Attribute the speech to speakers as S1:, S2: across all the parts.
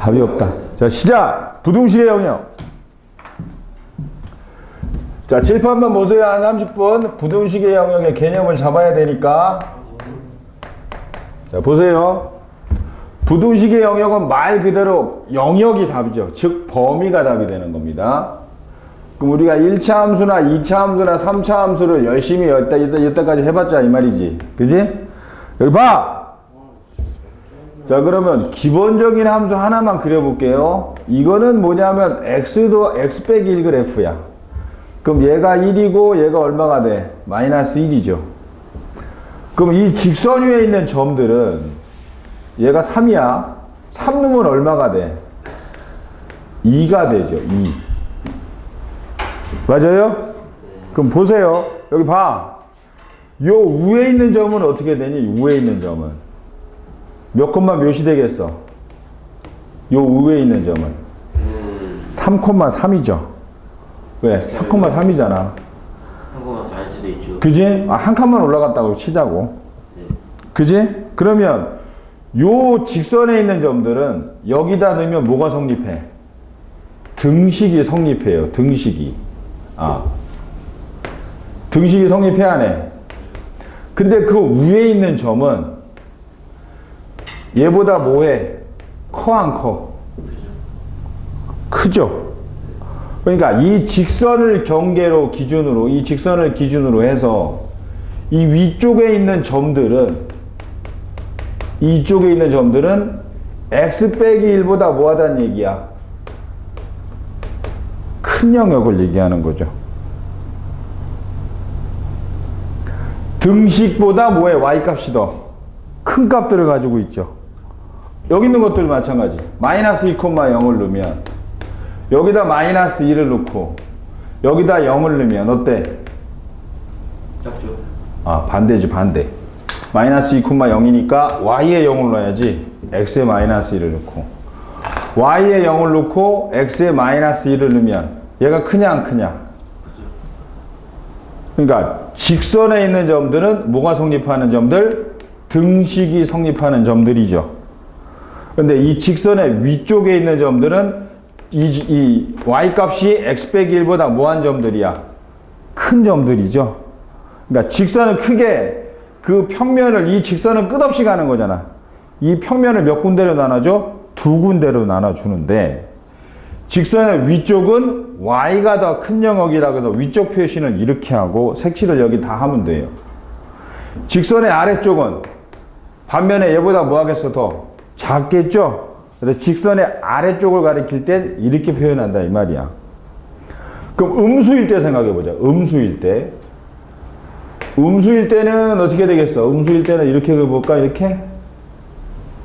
S1: 답이 없다. 자, 시작! 부등식의 영역. 자, 칠판만 보세요. 한 30분. 부등식의 영역의 개념을 잡아야 되니까. 자, 보세요. 부등식의 영역은 말 그대로 영역이 답이죠. 즉, 범위가 답이 되는 겁니다. 그럼 우리가 1차 함수나 2차 함수나 3차 함수를 열심히 여태까지 해봤자 이 말이지. 그지? 여기 봐! 자, 그러면 기본적인 함수 하나만 그려볼게요. 이거는 뭐냐면 x 빼기 1 그래프야. 그럼 얘가 1이고 얘가 얼마가 돼? 마이너스 1이죠. 그럼 이 직선 위에 있는 점들은 얘가 3이야. 3 넣으면 얼마가 돼? 2가 되죠. 2. 맞아요? 그럼 보세요. 여기 봐. 요 위에 있는 점은 어떻게 되니? 위에 있는 점은 몇 콤마 몇이 되겠어? 요 위에 있는 점은 3,3이죠. 왜? 3,3이잖아.
S2: 3,4일 수도 있죠.
S1: 그지? 아, 한 칸만 올라갔다고 치자고.
S2: 네.
S1: 그지? 그러면 요 직선에 있는 점들은 여기다 넣으면 뭐가 성립해? 등식이 성립해요. 등식이. 아. 등식이 성립해야 하네. 근데 그 위에 있는 점은 얘보다 뭐해? 커, 안 커? 크죠? 그러니까 이 직선을 경계로 기준으로, 이 직선을 기준으로 해서 이 위쪽에 있는 점들은, 이쪽에 있는 점들은 x 빼기 1보다 뭐 하다는 얘기야? 큰 영역을 얘기하는 거죠. 등식보다 뭐해? y값이 더 큰 값들을 가지고 있죠. 여기 있는 것들 마찬가지. 마이너스 2,0을 넣으면 여기다 마이너스 1을 넣고 여기다 0을 넣으면 어때?
S2: 작죠.
S1: 아, 반대지, 반대. 마이너스 2,0이니까 y에 0을 넣어야지. x에 마이너스 1을 넣고 y에 0을 넣고 x에 마이너스 1을 넣으면 얘가 크냐 안 크냐? 그러니까 직선에 있는 점들은 뭐가 성립하는 점들? 등식이 성립하는 점들이죠. 근데 이 직선의 위쪽에 있는 점들은 이 y값이 x 빼기 1보다 뭐한 점들이야? 큰 점들이죠. 그러니까 직선은 크게 그 평면을, 이 직선은 끝없이 가는 거잖아. 이 평면을 몇 군데로 나눠줘? 두 군데로 나눠주는데 직선의 위쪽은 y가 더 큰 영역이라고 해서 위쪽 표시는 이렇게 하고 색칠을 여기 다 하면 돼요. 직선의 아래쪽은 반면에 얘보다 뭐 하겠어? 더 작겠죠? 그래서 직선의 아래쪽을 가리킬 때 이렇게 표현한다 이 말이야. 그럼 음수일 때 생각해보자. 음수일 때. 음수일 때는 어떻게 되겠어? 음수일 때는 이렇게 해볼까? 이렇게?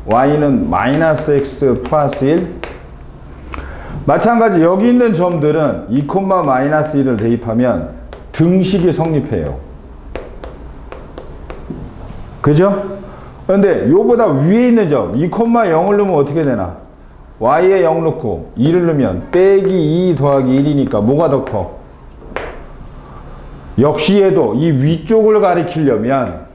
S1: y는 마이너스 x 플러스 1. 마찬가지 여기 있는 점들은 2, 마이너스 1을 대입하면 등식이 성립해요. 그죠? 그런데 요보다 위에 있는 점 2,0을 넣으면 어떻게 되나? y에 0 넣고 2를 넣으면 빼기 2 더하기 1이니까 뭐가 더 커? 역시 얘도 이 위쪽을 가리키려면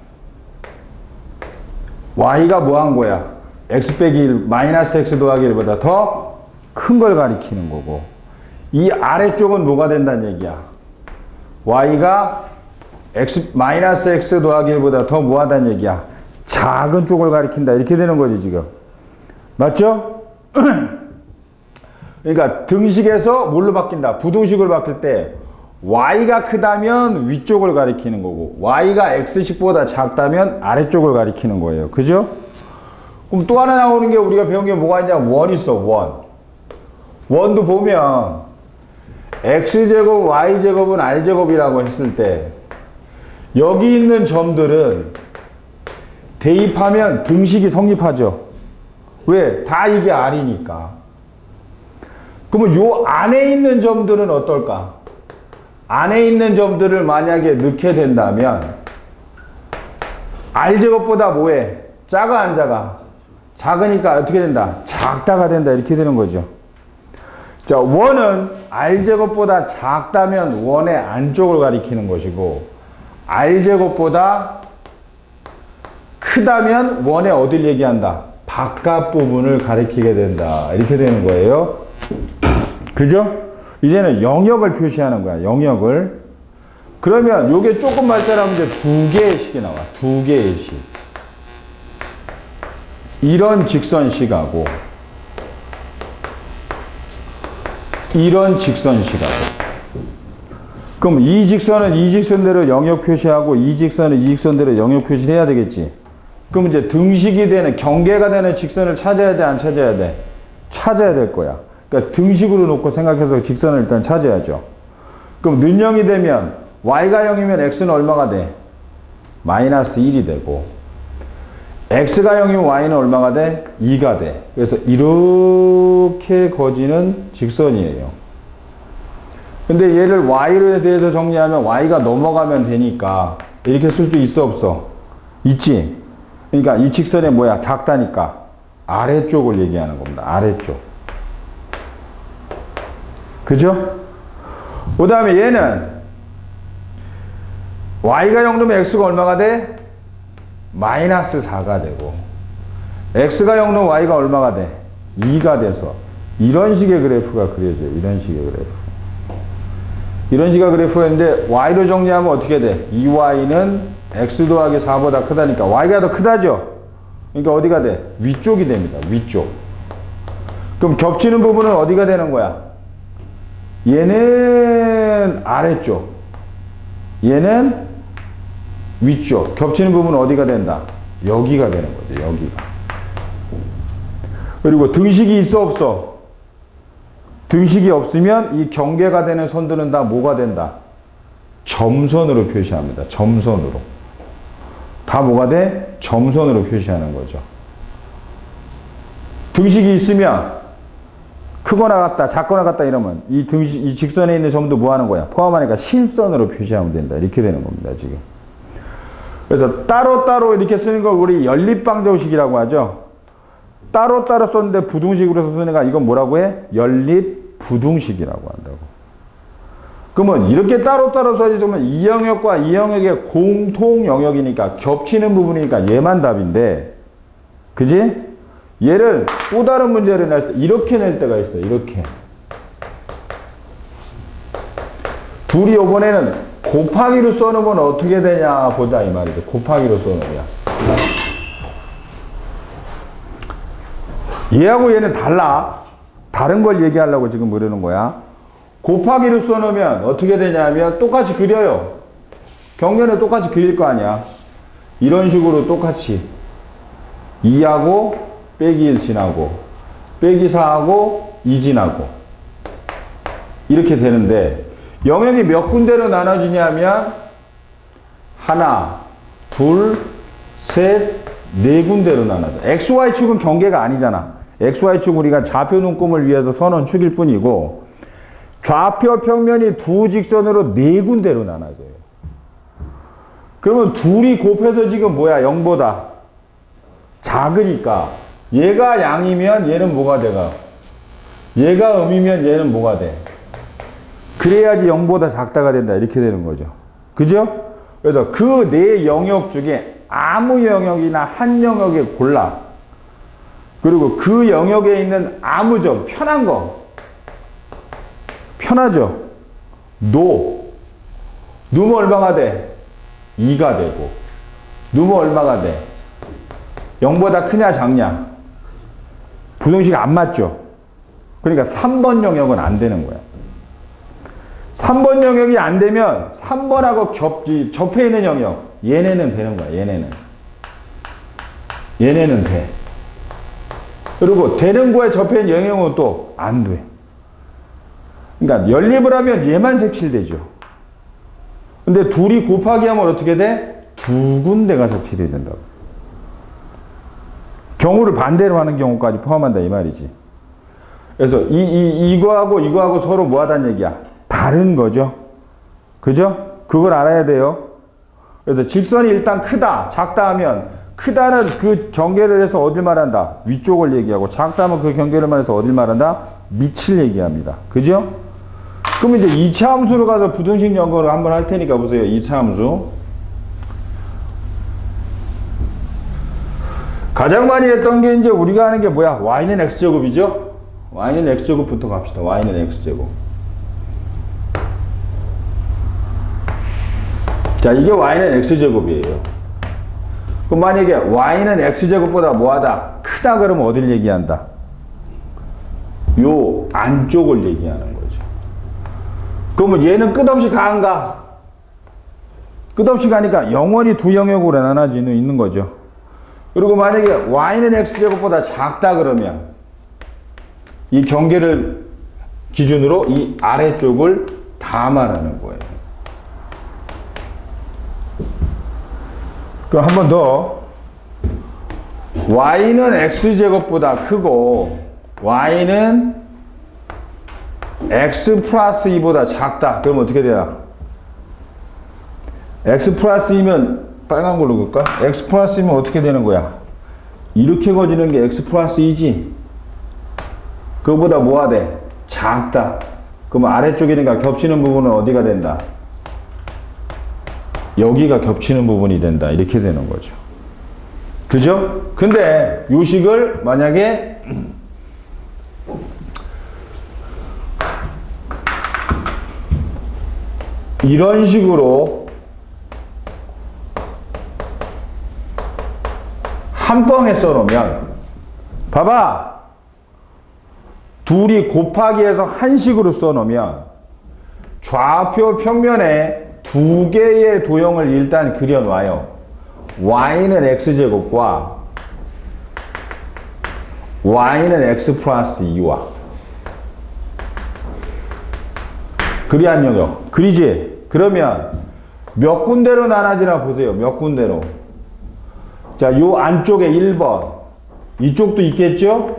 S1: y가 뭐 한 거야? x 빼기 1 마이너스 x 더하기 1보다 더 큰 걸 가리키는 거고 이 아래쪽은 뭐가 된다는 얘기야? y가 마이너스 x 더하기 1보다 더 뭐 하다는 얘기야? 작은 쪽을 가리킨다. 이렇게 되는 거지, 지금. 맞죠? 그러니까 등식에서 뭘로 바뀐다? 부등식을 바뀔 때 y가 크다면 위쪽을 가리키는 거고 y가 x식보다 작다면 아래쪽을 가리키는 거예요. 그죠? 그럼 또 하나 나오는 게 우리가 배운 게 뭐가 있냐? 원 있어, 원. 원도 보면 x제곱, y제곱은 r제곱이라고 했을 때 여기 있는 점들은 대입하면 등식이 성립하죠. 왜? 다 이게 r이니까. 그러면 요 안에 있는 점들은 어떨까? 안에 있는 점들을 만약에 넣게 된다면 r제곱보다 뭐해? 작아 안 작아? 작으니까 어떻게 된다? 작다가 된다. 이렇게 되는 거죠. 자, 원은 r제곱보다 작다면 원의 안쪽을 가리키는 것이고 r제곱보다 크다면 원의 어딜 얘기한다? 바깥 부분을 가리키게 된다. 이렇게 되는 거예요. 그죠? 이제는 영역을 표시하는 거야. 영역을. 그러면 요게 조금 발달하면 이제 두 개의 식이 나와. 두 개의 식. 이런 직선식하고 이런 직선식하고. 그럼 이 직선은 이 직선대로 영역 표시하고 이 직선은 이 직선대로 영역 표시를 해야 되겠지. 그럼 이제 등식이 되는 경계가 되는 직선을 찾아야 돼, 안 찾아야 돼? 찾아야 될 거야. 그러니까 등식으로 놓고 생각해서 직선을 일단 찾아야죠. 그럼 는 0이 되면 y가 0이면 x는 얼마가 돼? 마이너스 1이 되고 x가 0이면 y는 얼마가 돼? 2가 돼. 그래서 이렇게 거지는 직선이에요. 근데 얘를 y에 대해서 정리하면 y가 넘어가면 되니까 이렇게 쓸 수 있어 없어? 있지? 그러니까 이 직선이 뭐야? 작다니까 아래쪽을 얘기하는 겁니다. 아래쪽. 그죠? 그 다음에 얘는 y가 0되면 x가 얼마가 돼? 마이너스 4가 되고 x가 0되면 y가 얼마가 돼? 2가 돼서 이런 식의 그래프가 그려져요. 이런 식의 그래프. 이런 식의 그래프였는데 y로 정리하면 어떻게 돼? 2y는 x 더하기 4보다 크다니까 y가 더 크다죠? 그러니까 어디가 돼? 위쪽이 됩니다. 위쪽. 그럼 겹치는 부분은 어디가 되는 거야? 얘는 아래쪽. 얘는 위쪽. 겹치는 부분은 어디가 된다? 여기가 되는 거죠. 여기가. 그리고 등식이 있어 없어? 등식이 없으면 이 경계가 되는 선들은 다 뭐가 된다? 점선으로 표시합니다. 점선으로. 다 뭐가 돼? 점선으로 표시하는 거죠. 등식이 있으면 크거나 같다, 작거나 같다 이러면 이 등식, 이 직선에 있는 점도 뭐 하는 거야? 포함하니까 신선으로 표시하면 된다. 이렇게 되는 겁니다, 지금. 그래서 따로따로 이렇게 쓰는 걸 우리 연립방정식이라고 하죠. 따로따로 썼는데 부등식으로 쓰니까 이건 뭐라고 해? 연립부등식이라고 한다고. 그러면 이렇게 따로따로 써지면 이 영역과 이 영역의 공통 영역이니까 겹치는 부분이니까 얘만 답인데, 그지? 얘를 또 다른 문제를 낼 때 이렇게 낼 때가 있어. 이렇게. 둘이 이번에는 곱하기로 써놓으면 어떻게 되냐 보자 이 말이죠. 곱하기로 써놓으면. 얘하고 얘는 달라. 다른 걸 얘기하려고 지금 그러는 거야. 곱하기로 써놓으면 어떻게 되냐면 똑같이 그려요. 경계는 똑같이 그릴 거 아니야. 이런 식으로 똑같이 2하고 빼기 1 지나고 빼기 4하고 2 지나고 이렇게 되는데 영역이 몇 군데로 나눠지냐면 하나, 둘, 셋, 네 군데로 나눠져. XY축은 경계가 아니잖아. XY축 우리가 좌표 눈금을 위해서 서놓은 축일 뿐이고 좌표 평면이 두 직선으로 네 군데로 나눠져요. 그러면 둘이 곱해서 지금 뭐야? 0보다 작으니까 얘가 양이면 얘는 뭐가 돼가? 얘가 음이면 얘는 뭐가 돼? 그래야지 0보다 작다가 된다. 이렇게 되는 거죠. 그죠? 그래서 그 네 영역 중에 아무 영역이나 한 영역에 골라. 그리고 그 영역에 있는 아무 점, 편한 거. 편하죠? 누면 얼마가 돼? 2가 되고. 누면 얼마가 돼? 0보다 크냐 작냐? 부등식 안 맞죠? 그러니까 3번 영역은 안 되는 거야. 3번 영역이 안 되면 3번하고 접해 있는 영역 얘네는 되는 거야. 얘네는 돼. 그리고 되는 거에 접해 있는 영역은 또 안 돼. 그러니까 연립을 하면 얘만 색칠되죠. 근데 둘이 곱하기 하면 어떻게 돼? 두 군데가 색칠이 된다고. 경우를 반대로 하는 경우까지 포함한다 이 말이지. 그래서 이거하고 서로 뭐 하다는 얘기야? 다른 거죠. 그죠? 그걸 알아야 돼요. 그래서 직선이 일단 크다, 작다 하면 크다는 그 경계를 해서 어딜 말한다? 위쪽을 얘기하고 작다 하면 그 경계를 말해서 어딜 말한다? 밑을 얘기합니다. 그죠? 그럼 이제 2차 함수로 가서 부등식 연거를 한번 할 테니까 보세요. 2차 함수. 가장 많이 했던 게 이제 우리가 하는 게 뭐야? y는 x제곱이죠? y는 x제곱부터 갑시다. y는 x제곱. 자, 이게 y는 x제곱이에요. 그럼 만약에 y는 x제곱보다 뭐하다? 크다 그러면 어딜 얘기한다? 요 안쪽을 얘기하는 거죠. 그러면 얘는 끝없이 가 안 가? 끝없이 가니까 영원히 두 영역으로 나눠지는 있는 거죠. 그리고 만약에 y는 x제곱보다 작다 그러면 이 경계를 기준으로 이 아래쪽을 다 말하는 거예요. 그럼 한 번 더. y는 x제곱보다 크고 y는 x 플러스 2보다 작다. 그럼 어떻게 돼요? x 플러스 2면 빨간 걸로 그을까? x 플러스 2면 어떻게 되는 거야? 이렇게 거지는 게 x 플러스 2지. 그거보다 뭐가 돼? 작다. 그러면 아래쪽이니까 겹치는 부분은 어디가 된다? 여기가 겹치는 부분이 된다. 이렇게 되는 거죠. 그죠? 근데 요식을 만약에 이런 식으로 한 뻥에 써놓으면 봐봐. 둘이 곱하기해서 한식으로 써놓으면 좌표 평면에 두 개의 도형을 일단 그려놔요. y는 x제곱과 y는 x 플러스 2와 그리 한 영역. 그리지? 그러면 몇 군데로 나눠지나 보세요. 몇 군데로. 자, 요 안쪽에 1번. 이쪽도 있겠죠?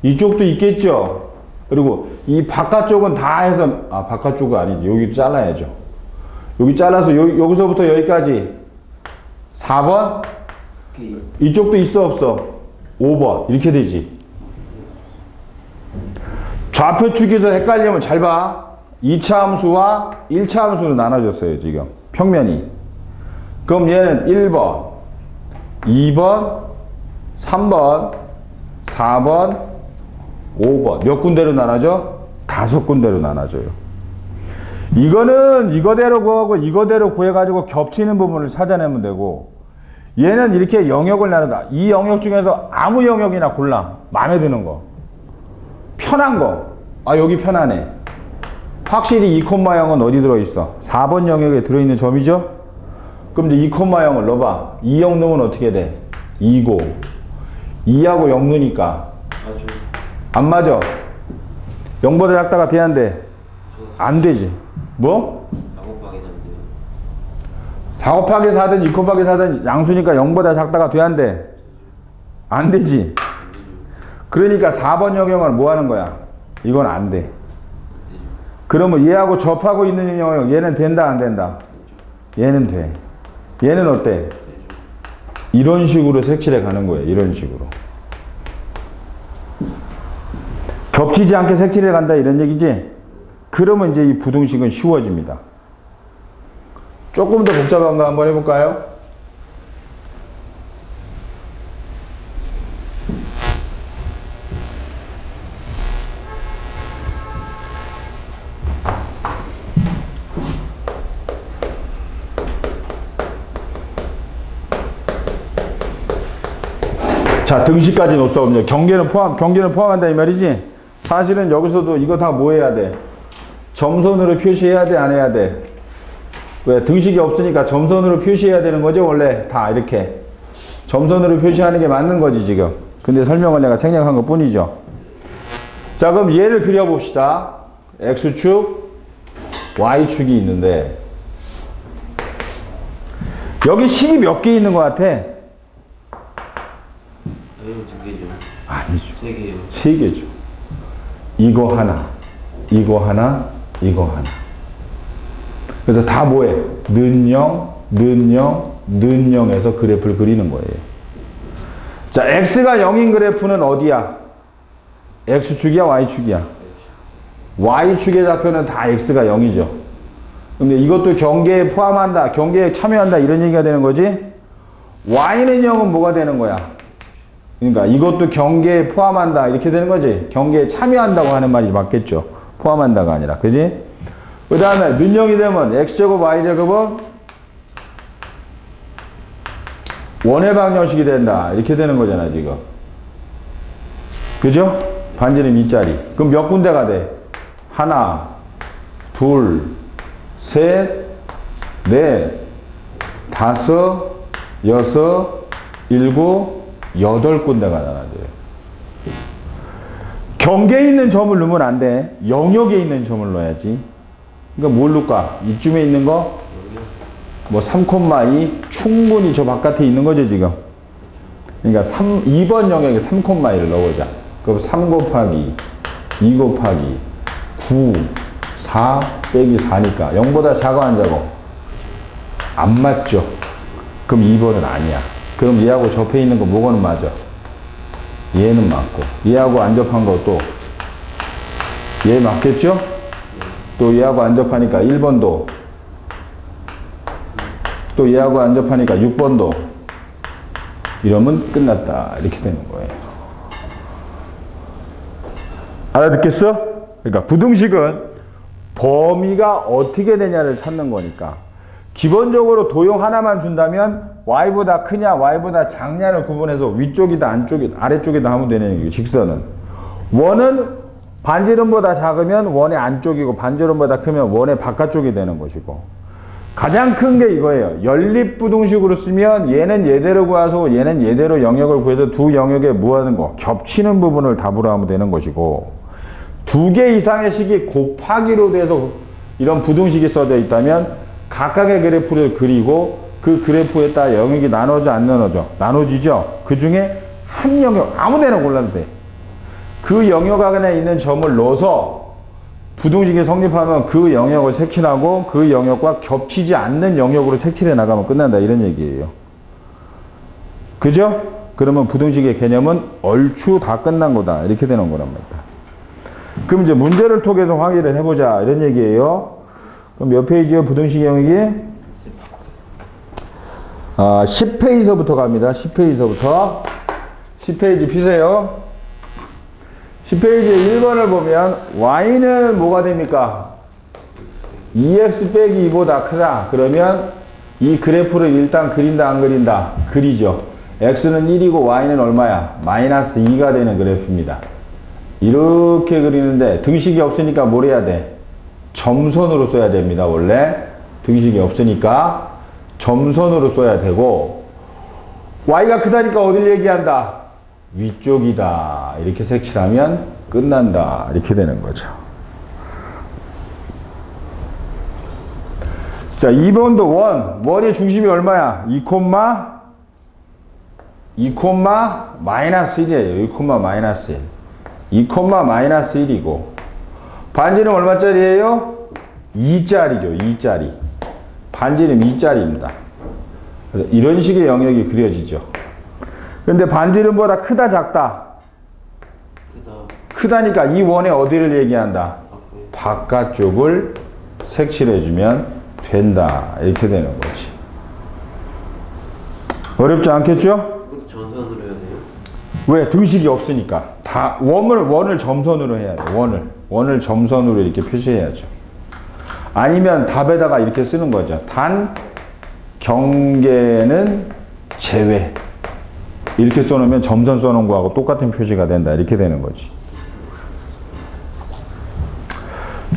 S1: 이쪽도 있겠죠? 그리고 이 바깥쪽은 다 해서, 바깥쪽은 아니지. 여기 잘라야죠. 여기 잘라서 여기서부터 여기까지 4번? 이쪽도 있어, 없어? 5번. 이렇게 되지. 좌표축에서 헷갈리면 잘 봐. 2차 함수와 1차 함수로 나눠졌어요, 지금. 평면이. 그럼 얘는 1번, 2번, 3번, 4번, 5번. 몇 군데로 나눠져? 5군데로 나눠져요. 이거는 이거대로 구하고 이거대로 구해가지고 겹치는 부분을 찾아내면 되고, 얘는 이렇게 영역을 나누다. 이 영역 중에서 아무 영역이나 골라. 마음에 드는 거. 편한 거. 여기 편하네. 확실히 2,0은 어디 들어있어? 4번 영역에 들어있는 점이죠? 그럼 이제 2,0을 넣어봐. 2영 넣으면 어떻게 돼? 2고 2하고 0 넣으니까 안 맞아. 0보다 작다가 돼야 안 돼? 안 되지. 뭐? 4 곱하기 4든 2 곱하기 4든 양수니까 0보다 작다가 돼야 안 돼? 안 되지. 그러니까 4번 영역은 뭐 하는 거야? 이건 안 돼. 그러면 얘하고 접하고 있는 영역, 얘는 된다, 안 된다? 얘는 돼. 얘는 어때? 이런 식으로 색칠해 가는 거예요. 이런 식으로. 겹치지 않게 색칠해 간다, 이런 얘기지? 그러면 이제 이 부등식은 쉬워집니다. 조금 더 복잡한 거 한번 해볼까요? 자, 등식까지 놓자. 경계는 포함한다 이 말이지. 사실은 여기서도 이거 다 뭐 해야 돼? 점선으로 표시해야 돼, 안 해야 돼? 왜? 등식이 없으니까 점선으로 표시해야 되는 거죠, 원래. 다 이렇게. 점선으로 표시하는 게 맞는 거지, 지금. 근데 설명을 내가 생략한 것 뿐이죠. 자, 그럼 얘를 그려봅시다. X축, Y축이 있는데, 여기 식이 몇 개 있는 것 같아? 아니죠.
S2: 3개요.
S1: 3개죠. 이거 하나, 이거 하나, 이거 하나. 그래서 다 뭐해? 는영, 는영, 는영에서 그래프를 그리는 거예요. 자, x가 0인 그래프는 어디야? x축이야, y축이야? y축의 좌표는 다 x가 0이죠. 근데 이것도 경계에 포함한다, 경계에 참여한다, 이런 얘기가 되는 거지? y는 0은 뭐가 되는 거야? 그러니까 이것도 경계에 포함한다 이렇게 되는 거지. 경계에 참여한다고 하는 말이 맞겠죠. 포함한다가 아니라. 그지? 그 다음에 는영이 되면 x제곱 y제곱은 원의 방정식이 된다 이렇게 되는 거잖아 지금. 그죠? 반지름 2짜리. 그럼 몇 군데가 돼? 하나, 둘, 셋, 넷, 다섯, 여섯, 일곱, 여덟 군데가 나눠져요. 경계에 있는 점을 넣으면 안 돼. 영역에 있는 점을 넣어야지. 그러니까 뭘 넣을까? 이쯤에 있는 거? 뭐 3,2 충분히 저 바깥에 있는 거죠 지금. 그러니까 2번 영역에 3,2를 넣어보자. 그럼 3 곱하기 2 곱하기 9 4 빼기 4니까 0보다 작아 안 작아? 안 맞죠? 그럼 2번은 아니야. 그럼 얘하고 접해 있는 거 뭐가는 맞아? 얘는 맞고 얘하고 안 접한 것도 얘 맞겠죠? 또 얘하고 안 접하니까 1번도 또 얘하고 안 접하니까 6번도 이러면 끝났다 이렇게 되는 거예요. 알아듣겠어? 그러니까 부등식은 범위가 어떻게 되냐를 찾는 거니까 기본적으로 도형 하나만 준다면 y보다 크냐 y보다 작냐를 구분해서 위쪽이다 안쪽이다 아래쪽이다 하면 되는 얘기예요. 직선은 원은 반지름보다 작으면 원의 안쪽이고 반지름보다 크면 원의 바깥쪽이 되는 것이고 가장 큰 게 이거예요. 연립부등식으로 쓰면 얘는 얘대로 구해서 얘는 얘대로 영역을 구해서 두 영역에 뭐 하는 거? 겹치는 부분을 답으로 하면 되는 것이고 두 개 이상의 식이 곱하기로 돼서 이런 부등식이 써져 있다면 각각의 그래프를 그리고 그 그래프에 따라 영역이 나눠져 안 나눠져? 나눠지죠? 그 중에 한 영역 아무 데나 골라도 돼. 그 영역 안에 있는 점을 넣어서 부등식이 성립하면 그 영역을 색칠하고 그 영역과 겹치지 않는 영역으로 색칠해 나가면 끝난다 이런 얘기예요. 그죠? 그러면 부등식의 개념은 얼추 다 끝난 거다 이렇게 되는 거란 말이다. 그럼 이제 문제를 통해서 확인을 해보자 이런 얘기예요. 그럼 몇 페이지요 부등식 영역이? 10페이지서부터 갑니다. 10페이지서부터 10페이지 피세요. 10페이지 1번을 보면 y는 뭐가 됩니까? 2x 빼기 2보다 크다. 그러면 이 그래프를 일단 그린다 안 그린다? 그리죠. x는 1이고 y는 얼마야? 마이너스 2가 되는 그래프입니다. 이렇게 그리는데 등식이 없으니까 뭘 해야 돼? 점선으로 써야 됩니다. 원래 등식이 없으니까 점선으로 써야 되고 y가 크다니까 어딜 얘기한다? 위쪽이다. 이렇게 색칠하면 끝난다. 이렇게 되는 거죠. 자, 2번도 원의 중심이 얼마야? 2, 마이너스 1이에요. 2, 마이너스 1. 2, 마이너스 1이고 반지름 얼마짜리예요? 2짜리죠. 2짜리. 반지름 2짜리입니다. 이런 식의 영역이 그려지죠. 근데 반지름보다 크다 작다? 크다니까 이 원의 어디를 얘기한다? 바깥쪽을 색칠해주면 된다. 이렇게 되는 거지. 어렵지 않겠죠?
S2: 전선으로 해야 돼요?
S1: 왜? 등식이 없으니까. 다 원을 점선으로 해야 돼. 원을 점선으로 이렇게 표시해야죠. 아니면 답에다가 이렇게 쓰는 거죠. 단 경계는 제외. 이렇게 써놓으면 점선 써놓은 거하고 똑같은 표시가 된다. 이렇게 되는 거지.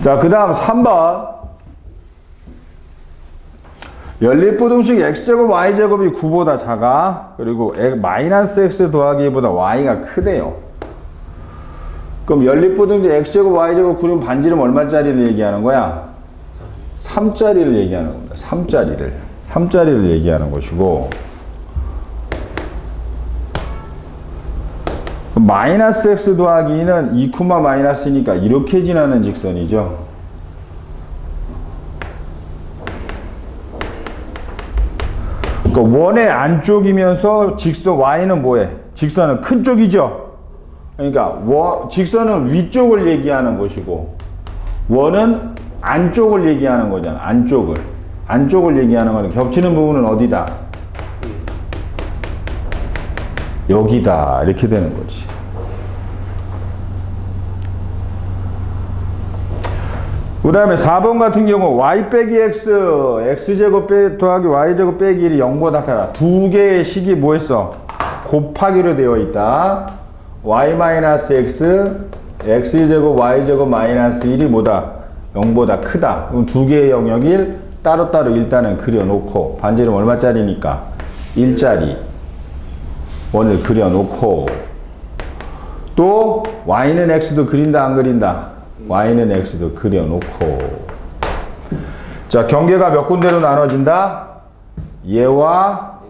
S1: 자, 그 다음 3번. 연립부등식 x제곱 y제곱이 9보다 작아. 그리고 마이너스 x 더하기 2보다 y가 크대요. 그럼 연립부등식 x제곱 y제곱 9는 반지름 얼마짜리를 얘기하는 거야? 3짜리를 얘기하는 겁니다. 3짜리를 얘기하는 것이고 마이너스 x 더하기 2는 2, 마이너스니까 이렇게 지나는 직선이죠. 그러니까 원의 안쪽이면서 직선 y는 뭐해? 직선은 큰 쪽이죠. 그러니까 직선은 위쪽을 얘기하는 것이고 원은 안쪽을 얘기하는 거잖아. 안쪽을 얘기하는 거는 겹치는 부분은 어디다? 여기다 이렇게 되는 거지. 그 다음에 4번 같은 경우 y 빼기 x, x제곱 더하기 y제곱 빼기 1이 0보다 크다. 두 개의 식이 뭐 했어? 곱하기로 되어 있다. y 마이너스 x, x제곱 y제곱 마이너스 1이 뭐다? 0보다 크다. 그럼 두 개의 영역을 따로따로 일단은 그려놓고, 반지름 얼마짜리니까? 1짜리 원을 그려놓고, 또 y는 x도 그린다 안 그린다? y는 x도 그려놓고. 자, 경계가 몇 군데로 나눠진다? 얘와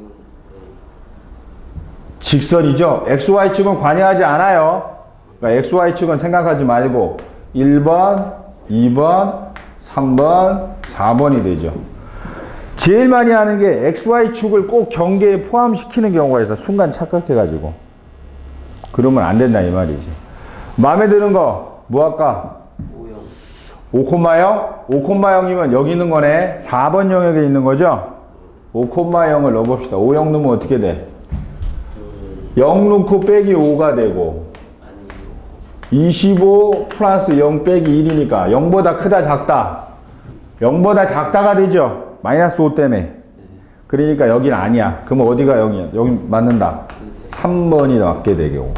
S1: 직선이죠. xy축은 관여하지 않아요. 그러니까 xy축은 생각하지 말고 1번, 2번, 3번, 4번이 되죠. 제일 많이 하는 게 xy축을 꼭 경계에 포함시키는 경우가 있어. 순간 착각해가지고. 그러면 안 된다 이 말이지. 마음에 드는 거 뭐 할까? 5,0. 5,0이면 여기 있는 거네. 4번 영역에 있는 거죠? 5,0을 넣어봅시다. 5,0 넣으면 어떻게 돼? 0 넣고 빼기 5가 되고, 25 플러스 0 빼기 1이니까 0보다 크다 작다? 0보다 작다가 되죠? 마이너스 5 때문에. 그러니까 여기는 아니야. 그러면 어디가 0이야? 여기 맞는다. 3번이 맞게 되고,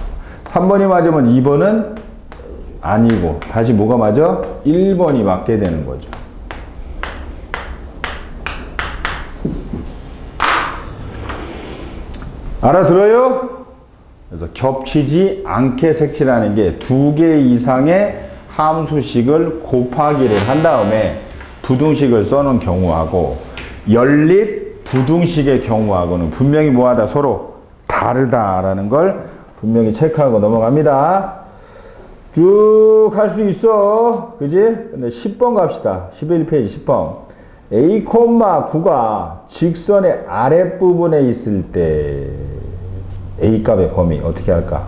S1: 3번이 맞으면 2번은 아니고, 다시 뭐가 맞아? 1번이 맞게 되는 거죠. 알아들어요? 그래서 겹치지 않게 색칠하는 게 두 개 이상의 함수식을 곱하기를 한 다음에 부등식을 써놓은 경우하고, 연립 부등식의 경우하고는 분명히 뭐하다? 서로 다르다라는 걸 분명히 체크하고 넘어갑니다. 쭉 할 수 있어. 그지? 근데 10번 갑시다. 11페이지 10번. A, 9가 직선의 아랫부분에 있을 때 A 값의 범위 어떻게 할까?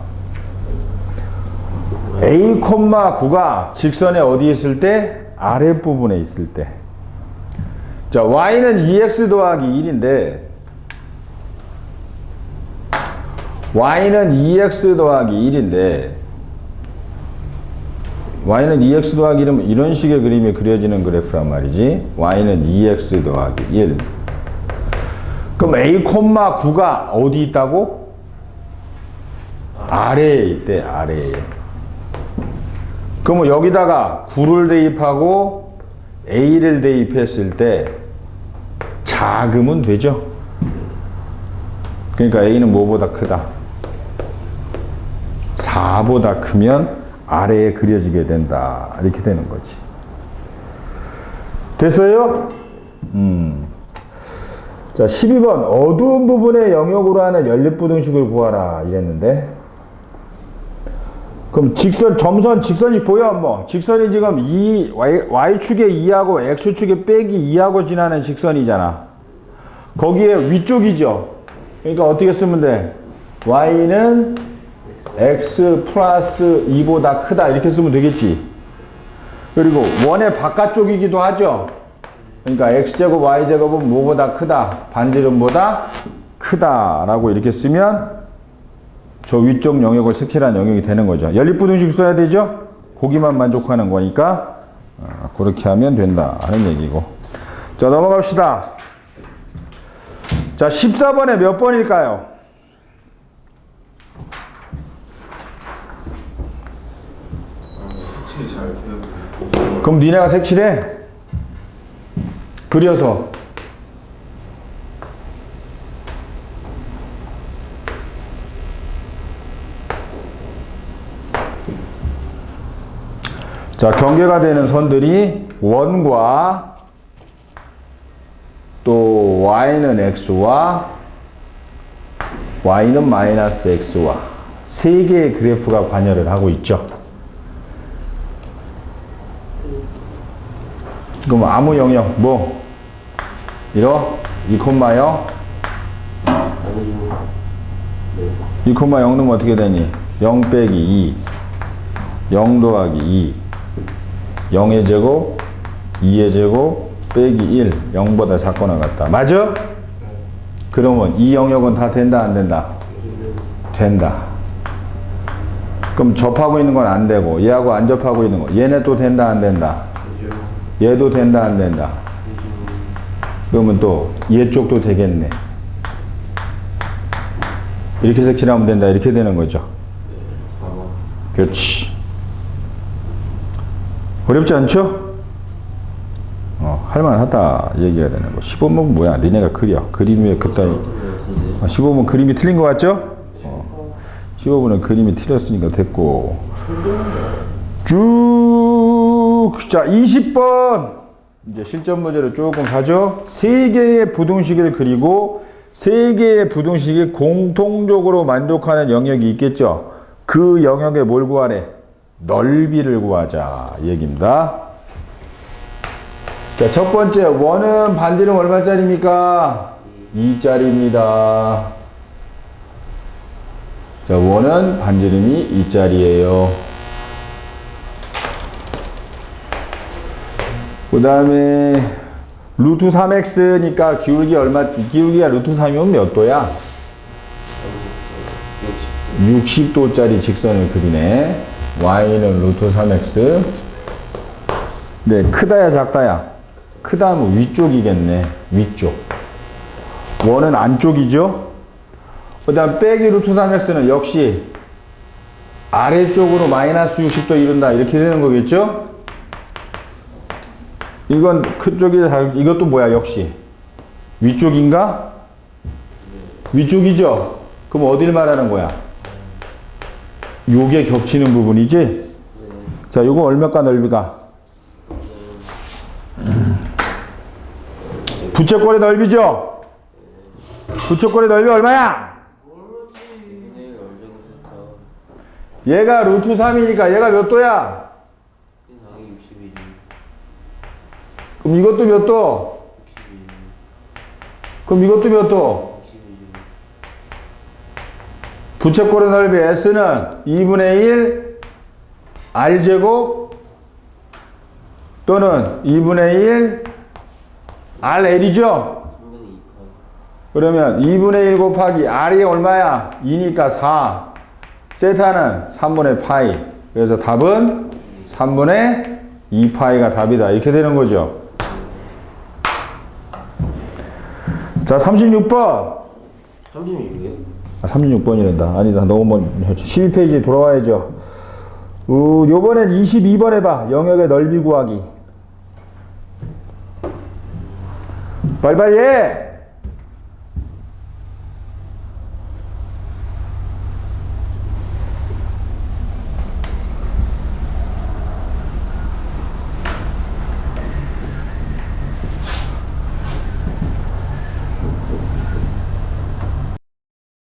S1: A, 9가 직선에 어디 있을 때? 아랫부분에 있을 때. 자, y는 2x 더하기 1인데 y는 2x 더하기 1인데 y는 2x 더하기 1이면 이런 식의 그림이 그려지는 그래프란 말이지. y는 2x 더하기 1. 그럼 a, 9가 어디 있다고? 아래에 있대, 아래에. 그러면 여기다가 9를 대입하고 a를 대입했을 때 작으면 되죠. 그러니까 a는 뭐보다 크다? 4보다 크면 아래에 그려지게 된다. 이렇게 되는 거지. 됐어요? 자, 12번. 어두운 부분의 영역으로 하는 연립부등식을 구하라. 이랬는데. 그럼 직선, 점선, 직선이 보여? 뭐. 직선이 지금 Y축에 2하고 X축에 빼기 2하고 지나는 직선이잖아. 거기에 위쪽이죠. 그러니까 어떻게 쓰면 돼? Y는 x 플러스 2보다 크다 이렇게 쓰면 되겠지. 그리고 원의 바깥쪽이기도 하죠. 그러니까 x제곱 y제곱은 뭐보다 크다? 반지름보다 크다라고 이렇게 쓰면 저 위쪽 영역을 색칠한 영역이 되는 거죠. 연립부등식 써야 되죠. 거기만 만족하는 거니까 그렇게 하면 된다 하는 얘기고. 자, 넘어갑시다. 자, 14번에 몇 번일까요? 그럼 니네가 색칠해. 그려서. 자, 경계가 되는 선들이 원과 또 y는 x와 y는 마이너스 x와 세 개의 그래프가 관여를 하고 있죠. 그럼 아무 영역 뭐 이러 2,0 2,0 넣으면 어떻게 되니? 0 빼기 2 0 더하기 2 0의 제곱 2의 제곱 빼기 1 0보다 작거나 같다. 맞아? 그러면 이 영역은 다 된다 안 된다? 된다. 그럼 접하고 있는 건 안 되고 얘하고 안 접하고 있는 거 얘네 또 된다 안 된다.
S2: 되죠.
S1: 얘도 된다 안 된다. 그러면 또 얘 쪽도 되겠네. 이렇게 색칠하면 된다. 이렇게 되는 거죠.
S2: 4번.
S1: 그렇지. 어렵지 않죠? 할만하다 얘기가 되는 거. 15번 뭐야? 니네가 그려. 그림이 그따위. 15번 그림이 틀린 거 같죠? 15번은 그림이 틀렸으니까 됐고. 쭉. 자, 20번. 이제 실전 문제로 조금 가죠. 세 개의 부등식을 그리고 세 개의 부등식이 공통적으로 만족하는 영역이 있겠죠. 그 영역에 뭘 구하래? 넓이를 구하자 얘기입니다. 자, 첫 번째 원은 반지름 얼마짜리입니까? 2짜리입니다. 자, 원은 반지름이 2짜리예요. 그 다음에 루트 3x니까 기울기가 루트 3이면 몇 도야? 60도짜리 직선을 그리네. y는 루트 3x. 네, 크다야 작다야? 크다 하면 위쪽이겠네. 위쪽. 원은 안쪽이죠? 그 다음 빼기 루트 3x는 역시 아래쪽으로 마이너스 60도 이룬다. 이렇게 되는 거겠죠? 이건 그쪽이 이것도 뭐야 역시 위쪽인가? 위쪽이죠? 그럼 어딜 말하는 거야? 요게 겹치는 부분이지? 자, 요거 얼마까 넓이가? 부채꼴의 넓이죠? 부채꼴의 넓이 얼마야? 얘가 루트 3이니까 얘가 몇 도야? 그럼 이것도 몇 도? 그럼 이것도 몇 도? 부채꼴의 넓이 S는 2분의 1 R제곱 또는 2분의 1 RL이죠? 그러면 2분의 1 곱하기 R이 얼마야? 2니까 4. 세타는 3분의 파이. 그래서 답은 3분의 2파이가 답이다. 이렇게 되는 거죠. 자, 36번.
S2: 36이요?
S1: 36번이란다. 아니다. 너무 먼 12페이지에 돌아와야죠. 요번엔 22번 해봐. 영역의 넓이 구하기. 빨리빨리 해!